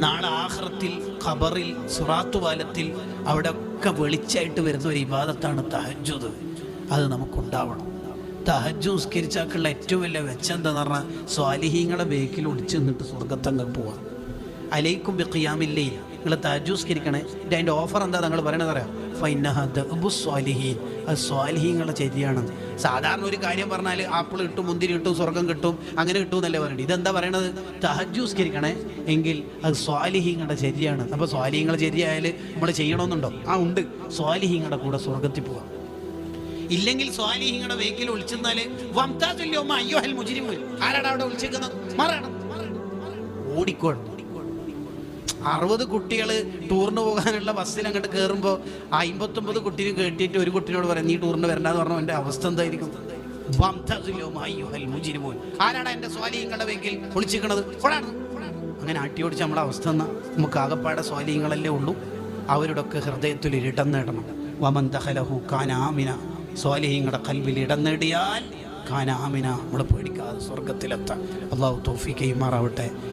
നാളെ ആഖിറത്തിൽ ഖബറിൽ സിറാത്ത് പാലത്തിൽ അവിടെ ഒക്കെ വെളിച്ചായിട്ട് വരുന്ന ഒരു ഇബാദത്താണ് തഹജ്ജുദ്. അത് നമുക്കുണ്ടാവണം. തഹജ്ജുദ് നിസ്കരിച്ചാക്കുള്ള ഏറ്റവും വലിയ വെച്ചം എന്താന്ന് പറഞ്ഞാൽ സ്വാലിഹീങ്ങളെ ബേക്കിൽ ഒളിച്ചു നിന്നിട്ട് സ്വർഗത്തങ്ങൾ പോവാം. അലൈക്കും ബി ഖിയാമില്ലൈൽ, നിങ്ങൾ തഹജ്ജുദ് നിസ്കരിക്കണേ. അതിൻ്റെ ഓഫർ എന്താ നിങ്ങൾ പറയണത് അറിയാം? ഫൈനഹ ദഅബു സ്വാലിഹീൻ, അത് സ്വാലിഹീങ്ങളുടെ ചര്യയാണ്. സാധാരണ ഒരു കാര്യം പറഞ്ഞാൽ ആപ്പിൾ കിട്ടും, മുന്തിരി കിട്ടും, സ്വർഗം കിട്ടും, അങ്ങനെ കിട്ടും എന്നല്ലേ പറയണത്. ഇതെന്താ പറയണത്? തഹജ്ജുദ് നിസ്കരിക്കണേ എങ്കിൽ അത് സ്വാലിഹീങ്ങളുടെ ചര്യയാണ്. അപ്പോൾ സ്വാലിഹീങ്ങളുടെ ചര്യ ആയാൽ നമ്മൾ ചെയ്യണമെന്നുണ്ടോ? ഉണ്ട്. സ്വാലിഹീങ്ങളുടെ കൂടെ സ്വർഗത്തിൽ പോവാം. ഇല്ലെങ്കിൽ സ്വാലിഹീങ്ങളുടെ വേക്കിൽ ഒളിച്ചെന്നാല് ആരാടാ അവിടെ ഒളിച്ചേക്കുന്നത്? ഓടിക്കോണം. 60 കുട്ടികൾ ടൂറിന് പോകാനുള്ള ബസ്സിൽ അങ്ങോട്ട് കയറുമ്പോൾ 59 കുട്ടീനെ കേട്ടിട്ട് ഒരു കുട്ടീനോട് പറയാം നീ ടൂറിന് വരണ്ടെന്ന് പറഞ്ഞാൽ എൻ്റെ അവസ്ഥ എന്തായിരിക്കും? ആരാടാ എൻ്റെ സ്വാലിഹീങ്ങളുടെ വേക്കിൽ ഒളിച്ചിരിക്കണത്? അങ്ങനെ ആട്ടി ഓടിച്ച് നമ്മുടെ അവസ്ഥ എന്നാ നമുക്ക് ആകപ്പാടെ സ്വാലിഹീങ്ങളല്ലേ ഉള്ളൂ. അവരുടെ ഒക്കെ ഹൃദയത്തിൽ ഇടം നേടണം. വമൻ ദഖലഹു കാന ആമിന, സ്വാലിഹീങ്ങളുടെ ഖൽബിൽ ഇടം നേടിയാൽ കാന ആമിന, നമ്മൾ പേടിക്കാതെ സ്വർഗത്തിലെത്താം. അല്ലാഹു തൗഫീഖ് ചെയ്യുമാറാവട്ടെ.